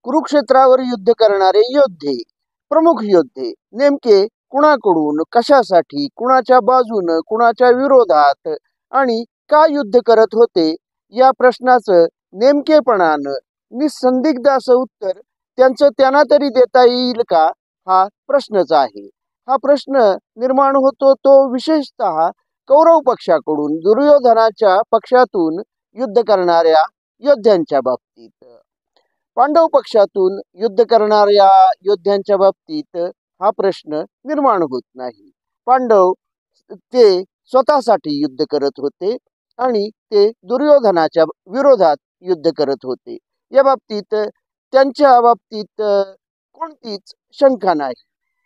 कुरुक्षेत्रावर युद्ध करणारे योद्धे, प्रमुख योद्धे नेमके कुणाकडून, कशासाठी, कुणाच्या बाजून, कुणाच्या विरोधात आणि का युद्ध करत होते या प्रश्नाचं नेमकेपणानं निसंदिग्ध असं उत्तर त्यांचं त्यांना तरी देता येईल का, हा प्रश्नच आहे. हा प्रश्न निर्माण होतो तो विशेषतः कौरव पक्षाकडून, दुर्योधनाच्या पक्षातून युद्ध करणाऱ्या योद्ध्यांच्या बाबतीत. पांडव पक्षातून युद्ध करणाऱ्या योद्ध्यांच्या बाबतीत हा प्रश्न निर्माण होत नाही. पांडव ते स्वतःसाठी युद्ध करत होते आणि ते दुर्योधनाच्या विरोधात युद्ध करत होते. या बाबतीत त्यांच्या बाबतीत कोणतीच शंका नाही.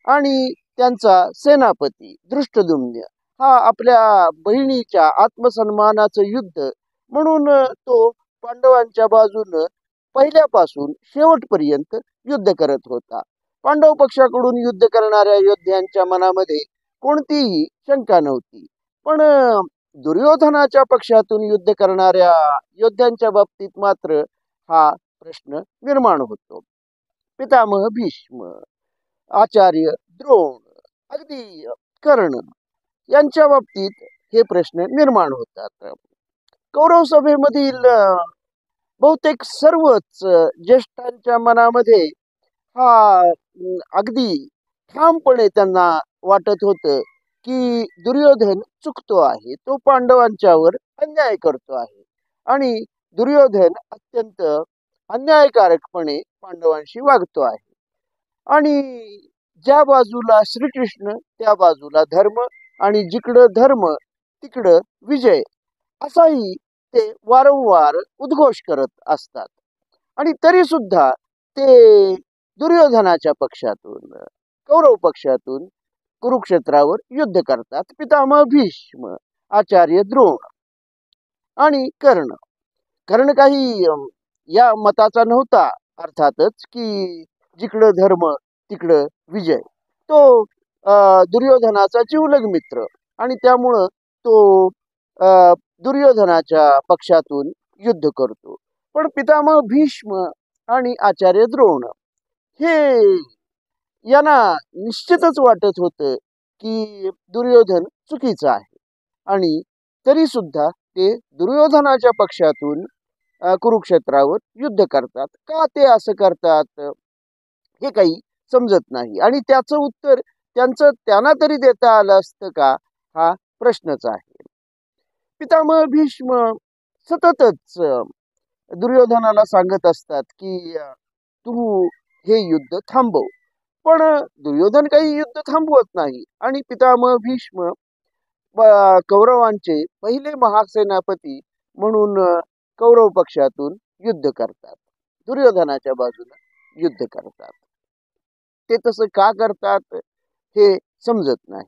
आणि त्यांचा सेनापती धृष्टद्युम्न हा आपल्या बहिणीच्या आत्मसन्मानाचं युद्ध म्हणून तो पांडवांच्या बाजून पहिल्यापासून शेवटपर्यंत युद्ध करत होता. पांडव पक्षाकडून युद्ध करणाऱ्या योद्ध्यांच्या मनामध्ये कोणतीही शंका नव्हती. पण दुर्योधनाच्या पक्षातून युद्ध करणाऱ्या योद्ध्यांच्या बाबतीत मात्र हा प्रश्न निर्माण होतो. पितामह भीष्म, आचार्य द्रोण, अगदी कर्ण यांच्या बाबतीत हे प्रश्न निर्माण होतात. कौरव सभेमधील बहुतेक सर्वच ज्येष्ठांच्या मनामध्ये हा अगदी ठामपणे त्यांना वाटत होतं की दुर्योधन चुकतो आहे, तो पांडवांच्यावर अन्याय करतो आहे आणि दुर्योधन अत्यंत अन्यायकारकपणे पांडवांशी वागतो आहे. आणि ज्या बाजूला श्रीकृष्ण त्या बाजूला धर्म आणि जिकडं धर्म तिकडं विजय असाही ते वारंवार उद्घोष करत असतात. आणि तरी सुद्धा ते दुर्योधनाच्या पक्षातून, कौरव पक्षातून कुरुक्षेत्रावर युद्ध करतात. पितामह भीष्म, आचार्य द्रोण आणि कर्ण. कर्ण काही या मताचा नव्हता अर्थातच की जिकडं धर्म तिकडं विजय. तो दुर्योधनाचा जिवलग मित्र आणि त्यामुळं तो दुर्योधनाच्या पक्षातून युद्ध करतो. पण पितामह भीष्म आणि आचार्य द्रोण हे यांना निश्चितच वाटत होतं की दुर्योधन चुकीचा आहे आणि तरी सुद्धा ते दुर्योधनाच्या पक्षातून कुरुक्षेत्रावर युद्ध करतात. का ते असं करतात हे काही समजत नाही आणि त्याचं उत्तर त्यांना तरी देता आलं असतं का, हा प्रश्नच आहे. पितामह भीष्म सततच दुर्योधनाला सांगत असतात की तू हे युद्ध थांबव. पण दुर्योधन काही युद्ध थांबवत नाही आणि पितामह भीष्म कौरवांचे पहिले महासेनापती म्हणून कौरव पक्षातून युद्ध करतात, दुर्योधनाच्या बाजूला युद्ध करतात. ते तसं का करतात हे समजत नाही.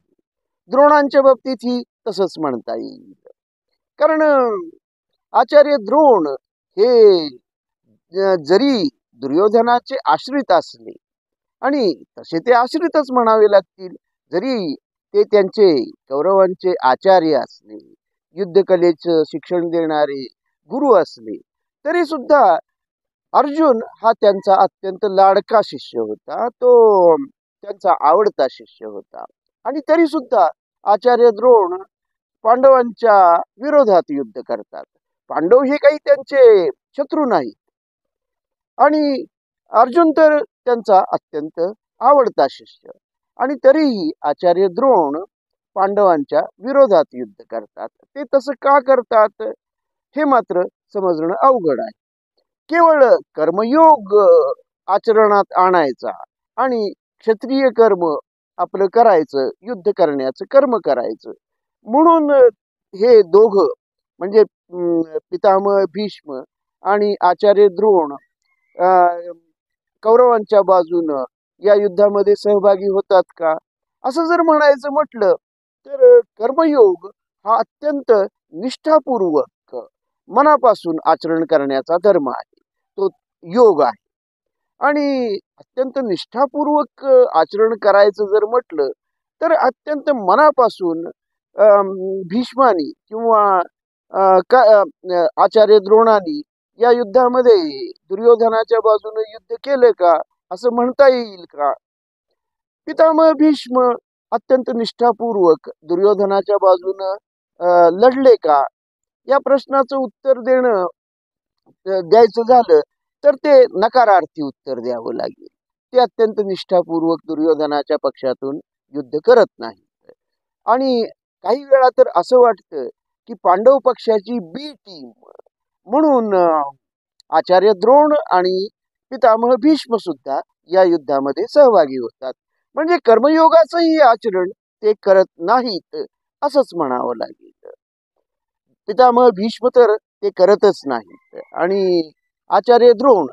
द्रोणांच्या बाबतीतही तसंच म्हणता येईल. कारण आचार्य द्रोण हे जरी दुर्योधनाचे आश्रित असले आणि तसे ते आश्रितच म्हणावे लागतील, जरी ते त्यांचे कौरवांचे आचार्य असले, युद्धकलेचं शिक्षण देणारे गुरु असले, तरी सुद्धा अर्जुन हा त्यांचा अत्यंत लाडका शिष्य होता, तो त्यांचा आवडता शिष्य होता. आणि तरी सुद्धा आचार्य द्रोण पांडवांच्या विरोधात युद्ध करतात. पांडव हे काही त्यांचे शत्रू नाहीत आणि अर्जुन तर त्यांचा अत्यंत आवडता शिष्य आणि तरीही आचार्य द्रोण पांडवांच्या विरोधात युद्ध करतात. ते तसं का करतात हे मात्र समजणं अवघड आहे. केवळ कर्मयोग आचरणात आणायचा आणि क्षत्रिय कर्म आपलं करायचं, युद्ध करण्याचं कर्म करायचं म्हणून हे दोघं म्हणजे पितामह भीष्म आणि आचार्य द्रोण कौरवांच्या बाजूनं या युद्धामध्ये सहभागी होतात का, असं जर म्हणायचं म्हटलं तर कर्मयोग हा अत्यंत निष्ठापूर्वक मनापासून आचरण करण्याचा धर्म आहे, तो योग आहे. आणि अत्यंत निष्ठापूर्वक आचरण करायचं जर म्हटलं तर अत्यंत मनापासून भीष्मानी किंवा आचार्य द्रोणानी या युद्धामध्ये दुर्योधनाच्या बाजूने युद्ध केलं का असं म्हणता येईल का? पितामह भीष्म अत्यंत निष्ठापूर्वक दुर्योधनाच्या बाजूने लढले का? या प्रश्नाचं उत्तर द्यायचं झालं तर ते नकारार्थी उत्तर द्यावं लागेल. ते अत्यंत निष्ठापूर्वक दुर्योधनाच्या पक्षातून युद्ध करत नाहीत. आणि काही वेळा तर असं वाटतं की पांडव पक्षाची बी टीम म्हणून आचार्य द्रोण आणि पितामह भीष्म सुद्धा या युद्धामध्ये सहभागी होतात. म्हणजे कर्मयोगाचंही आचरण ते करत नाहीत असंच म्हणावं लागेल. पितामह भीष्म तर ते करतच नाहीत. आणि आचार्य द्रोण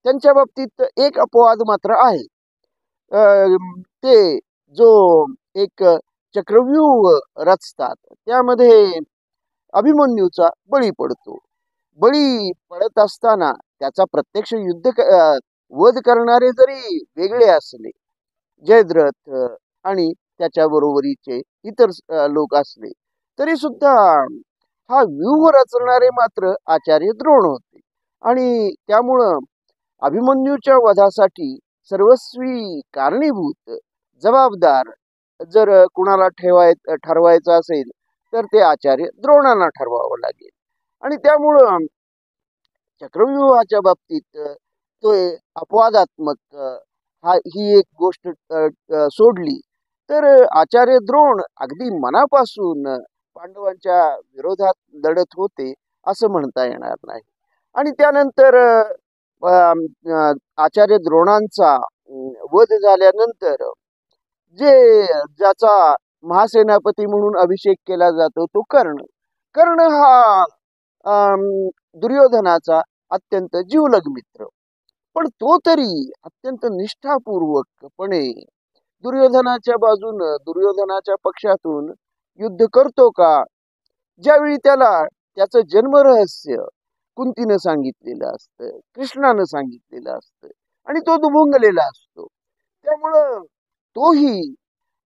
त्यांच्या बाबतीत एक अपवाद मात्र आहे. ते जो एक चक्रव्यूह रचतात त्यामध्ये अभिमन्यूचा बळी पडतो. बळी पडत असताना त्याचा प्रत्यक्ष वध करणारे जरी वेगळे असले, जयद्रथ आणि त्याच्या बरोबरीचे इतर लोक असले, तरी सुद्धा हा व्यूह रचणारे मात्र आचार्य द्रोण होते. आणि त्यामुळं अभिमन्यूच्या वधासाठी सर्वस्वी कारणीभूत जबाबदार जर कुणाला ठरवायचं असेल तर ते आचार्य द्रोणांना ठरवावं लागेल. आणि त्यामुळं चक्रव्यूहाच्या बाबतीत तो अपवादात्मक ही एक गोष्ट सोडली तर आचार्य द्रोण अगदी मनापासून पांडवांच्या विरोधात लढत होते असं म्हणता येणार नाही. आणि त्यानंतर आचार्य द्रोणांचा वध झाल्यानंतर ज्याचा महासेनापती म्हणून अभिषेक केला जातो तो कर्ण हा दुर्योधनाचा अत्यंत जीवलग मित्र. पण तो तरी अत्यंत निष्ठापूर्वकपणे दुर्योधनाच्या बाजूनं दुर्योधनाच्या पक्षातून युद्ध करतो का? ज्यावेळी त्याला त्याचं जन्मरहस्य कुंतीनं सांगितलेलं असतं, कृष्णानं सांगितलेलं असतं आणि तो दुभंगलेला असतो. त्यामुळं तोही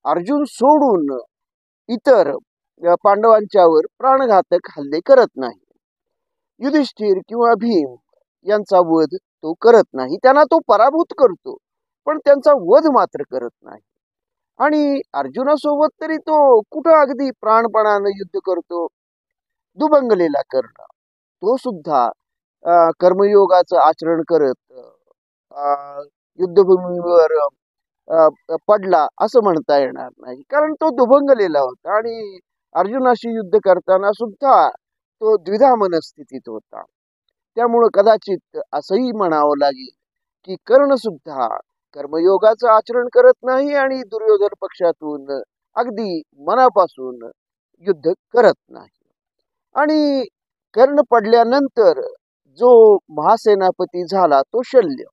अर्जुन सोडून इतर पांडवांच्यावर प्राणघातक हल्ले करत नाही. युधिष्ठिर किंवा भीम यांचा वध तो करत नाही. त्यांना तो पराभूत करतो पण त्यांचा वध मात्र करत नाही. आणि अर्जुनासोबत तरी तो कुठं अगदी प्राणपणानं युद्ध करतो. दुभंगलेला कर्ण तो सुद्धा कर्मयोगाचं आचरण करत युद्धभूमीवर पडला असं म्हणता येणार नाही. कारण तो दुभंगलेला होता आणि अर्जुनाशी युद्ध करताना सुद्धा तो द्विधा मनस्थितीत होता. त्यामुळं कदाचित असंही म्हणावं लागेल की कर्ण सुद्धा कर्मयोगाचं आचरण करत नाही आणि दुर्योधन पक्षातून अगदी मनापासून युद्ध करत नाही. आणि कर्ण पडल्यानंतर जो महासेनापती झाला तो शल्य.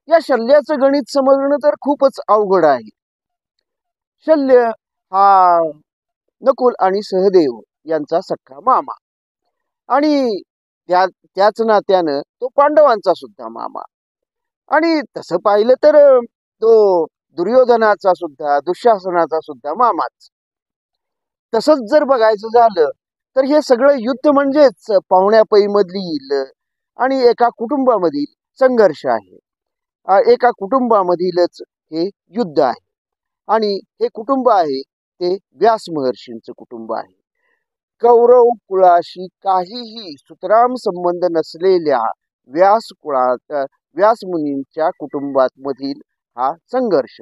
या शल्याचं गणित समजणं तर खूपच अवघड आहे. शल्य हा नकुल आणि सहदेव यांचा सख्खा मामा आणि त्याच नात्यानं तो पांडवांचा सुद्धा मामा. आणि तसं पाहिलं तर तो दुर्योधनाचा सुद्धा दुःशासनाचा सुद्धा मामाच. तसंच जर बघायचं झालं तर हे सगळं युद्ध म्हणजेच पाहुण्यापै मधील आणि एका कुटुंबामधील संघर्ष आहे. एका कुटुंबामधीलच हे युद्ध आहे. आणि हे कुटुंब आहे ते व्यास महर्षींचं कुटुंब आहे. कौरव कुळाशी काहीही सुतराम संबंध नसलेल्या व्यास मुनींच्या कुटुंबामधील हा संघर्ष.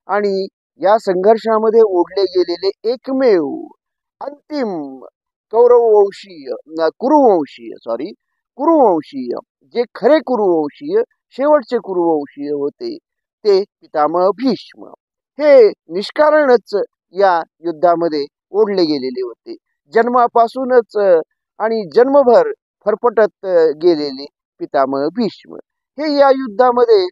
आणि या संघर्षामध्ये ओढले गेलेले एकमेव अंतिम कुरुवंशीय जे खरे कुरुवंशीय शेवटचे कुरुवंशीय होते ते पितामह भीष्म. हे निष्कारणच या युद्धामध्ये ओढले गेलेले होते. जन्मापासूनच आणि जन्मभर फरफटत गेलेले पितामह भीष्म हे या युद्धामध्ये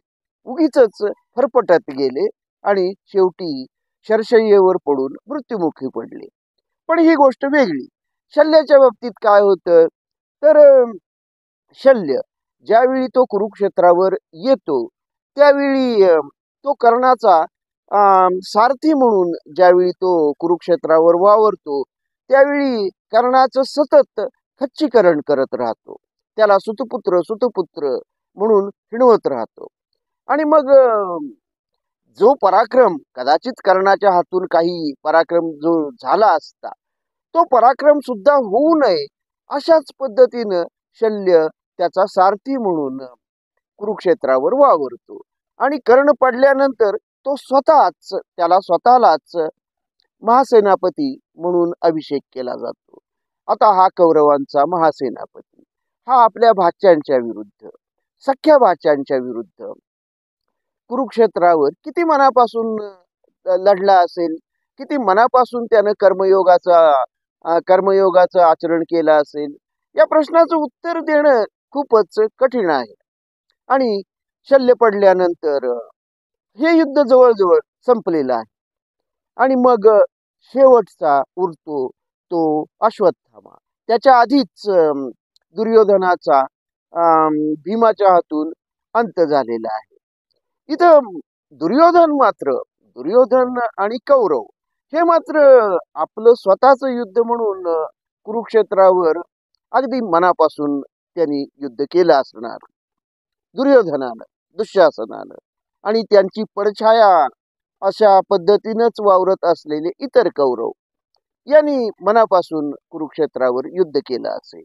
उगीचच फरफटत गेले आणि शेवटी शरशय्येवर पडून मृत्युमुखी पडले. पण ही गोष्ट वेगळी. शल्याच्या बाबतीत काय होतं तर शल्य ज्यावेळी तो कुरुक्षेत्रावर येतो त्यावेळी तो कर्णाचा सारथी म्हणून ज्यावेळी तो कुरुक्षेत्रावर वावरतो त्यावेळी कर्णाचं सतत खच्चीकरण करत राहतो. त्याला सुतपुत्र सुतपुत्र म्हणून हिणवत राहतो. आणि मग जो पराक्रम कदाचित कर्णाच्या हातून काही पराक्रम जो झाला असता, तो पराक्रम सुद्धा होऊ नये अशाच पद्धतीनं शल्य त्याचा सारथी म्हणून कुरुक्षेत्रावर वावरतो. आणि कर्ण पडल्यानंतर तो स्वतःलाच महासेनापती म्हणून अभिषेक केला जातो. आता हा कौरवांचा महासेनापती हा आपल्या भाच्यांच्या विरुद्ध, सख्या भाच्यांच्या विरुद्ध कुरुक्षेत्रावर किती मनापासून लढला असेल, किती मनापासून त्यानं कर्मयोगाचं आचरण केलं असेल, या प्रश्नाचं उत्तर देणं खूपच कठीण आहे. आणि शल्य पडल्यानंतर हे युद्ध जवळजवळ संपलेलं आहे. आणि मग शेवटचा उरतो तो अश्वत्थामा. त्याच्या आधीच दुर्योधनाचा भीमाच्या हातून अंत झालेला आहे. इथं दुर्योधन आणि कौरव हे मात्र आपलं स्वतःच युद्ध म्हणून कुरुक्षेत्रावर अगदी मनापासून त्यांनी युद्ध केलं असणार. दुर्योधनानं, दुःशासनानं आणि त्यांची पडछाया अशा पद्धतीनंच वावरत असलेले इतर कौरव यांनी मनापासून कुरुक्षेत्रावर युद्ध केलं असेल.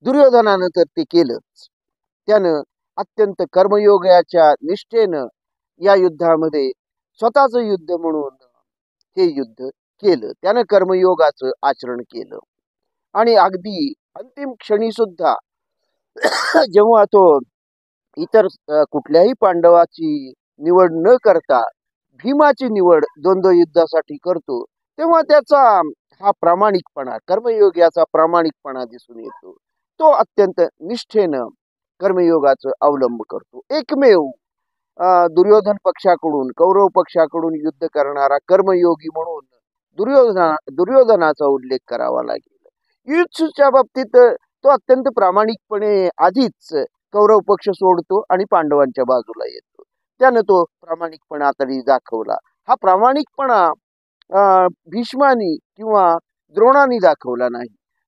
दुर्योधनानं तर ते केलंच. त्यानं अत्यंत कर्मयोगाच्या निष्ठेनं या युद्धामध्ये स्वतःच युद्ध म्हणून हे युद्ध केलं. त्यानं कर्मयोगाचं आचरण केलं. आणि अगदी अंतिम क्षणी सुद्धा जेव्हा तो इतर कुठल्याही पांडवाची निवड न करता भीमाची निवड द्वंद्व युद्धासाठी करतो, तेव्हा त्याचा हा प्रामाणिकपणा, कर्मयोगाचा प्रामाणिकपणा दिसून येतो. तो अत्यंत निष्ठेनं कर्मयोगाचा अवलंब करतो. एकमेव दुर्योधन पक्षाकडून, कौरव पक्षाकडून युद्ध करणारा कर्मयोगी म्हणून दुर्योधनाचा उल्लेख करावा लागेल. युत्सूच्या बाबतीत तो अत्यंत प्रामाणिकपणे आधीच कौरव पक्ष सोडतो आणि पांडवांच्या बाजूला येतो. त्यानं तो प्रामाणिकपणा तरी दाखवला. हा प्रामाणिकपणा भीष्मानी किंवा द्रोणानी दाखवला नाही.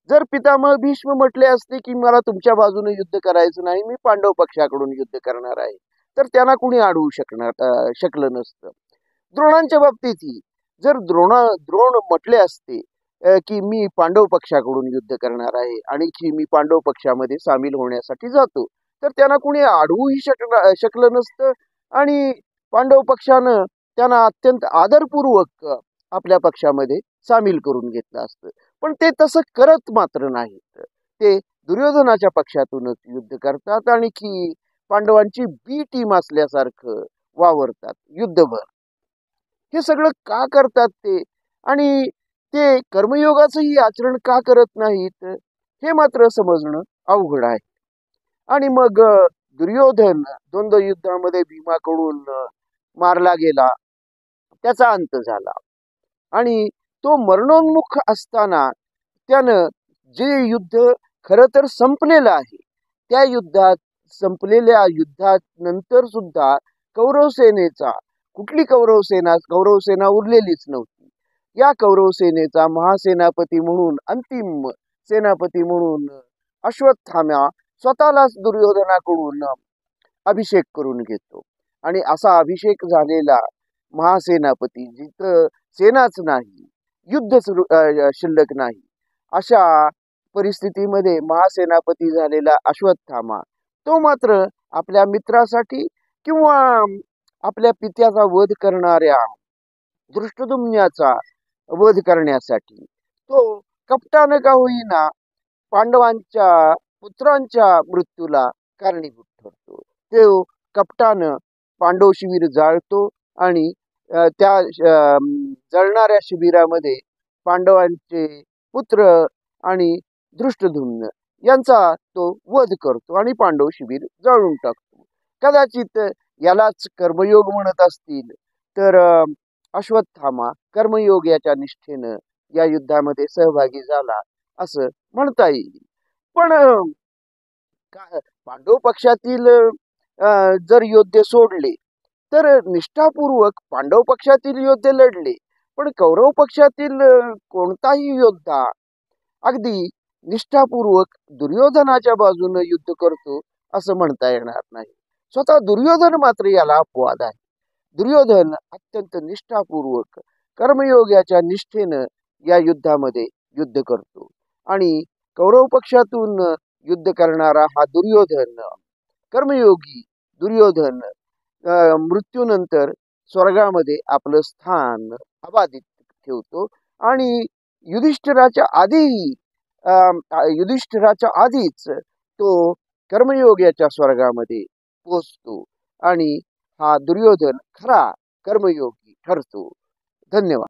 जर पितामह भीष्म म्हटले असते की मला तुमच्या बाजूने युद्ध करायचं नाही, मी पांडव पक्षाकडून युद्ध करणार आहे, तर त्यांना कुणी अडवू शकलं नसतं. द्रोणांच्या बाबतीतही जर द्रोण म्हटले असते की मी पांडव पक्षाकडून युद्ध करणार आहे आणि की मी पांडव पक्षामध्ये सामील होण्यासाठी जातो, तर त्यांना कुणी अडवूही शकलं नसतं. आणि पांडव पक्षानं त्यांना अत्यंत आदरपूर्वक आपल्या पक्षामध्ये सामील करून घेतलं असतं. पण ते तसं करत मात्र नाहीत. ते दुर्योधनाच्या पक्षातूनच युद्ध करतात आणि की पांडवांची बी टीम असल्यासारखं वावरतात युद्धभर. हे सगळं का करतात ते, आणि ते कर्मयोगाचंही आचरण का करत नाहीत, हे मात्र समजणं अवघड आहे. आणि मग दुर्योधन द्वंद्व युद्धामध्ये भीमाकडून मारला गेला, त्याचा अंत झाला. आणि तो मरणोन्मुख असताना त्यानं जे युद्ध खरं तर संपलेलं आहे, त्या संपलेल्या युद्धानंतर सुद्धा कुठली कौरवसेना उरलेलीच नव्हती. या कौरवसेनेचा महासेनापती म्हणून, अंतिम सेनापती म्हणून अश्वत्थामा स्वतःलाच दुर्योधनाकडून अभिषेक करून घेतो. आणि असा अभिषेक झालेला महासेनापती, जिथं सेनाच नाही, युद्ध शिल्लक नाही, अशा परिस्थितीमध्ये महासेनापती झालेला अश्वत्थामा तो मात्र आपल्या मित्रासाठी किंवा आपल्या पित्याचा वध करणाऱ्या दृष्टद्युम्नाचा वध करण्यासाठी तो कपटानं का होईना पांडवांच्या पुत्रांच्या मृत्यूला कारणीभूत ठरतो. तो कपटानं पांडव शिबिर जाळतो आणि त्या जळणाऱ्या शिबिरामध्ये पांडवांचे पुत्र आणि दृष्टद्युम्न यांचा तो वध करतो आणि पांडव शिबिर जाळून टाकतो. कदाचित यालाच कर्मयोग म्हणत असतील तर अश्वत्थामा कर्मयोगाच्या निष्ठेनं या युद्धामध्ये सहभागी झाला असं म्हणता येईल. पण पांडव पक्षातील जर योद्धे सोडले तर निष्ठापूर्वक पांडव पक्षातील योद्धे लढले, पण कौरव पक्षातील कोणताही योद्धा अगदी निष्ठापूर्वक दुर्योधनाच्या बाजूने युद्ध करतो असं म्हणता येणार नाही. स्वतः दुर्योधन मात्र याला अपवाद आहे. दुर्योधन अत्यंत निष्ठापूर्वक कर्मयोगाच्या निष्ठेनं या युद्धामध्ये युद्ध करतो आणि कौरव पक्षातून युद्ध करणारा हा दुर्योधन, कर्मयोगी दुर्योधन मृत्यूनंतर स्वर्गामध्ये आपलं स्थान अबाधित ठेवतो आणि युधिष्ठिराच्या आधीही युधिष्ठिराच्या आधीच तो कर्मयोगाच्या स्वर्गामध्ये पोचतो आणि हा दुर्योधन खरा कर्मयोगी ठरतो. धन्यवाद.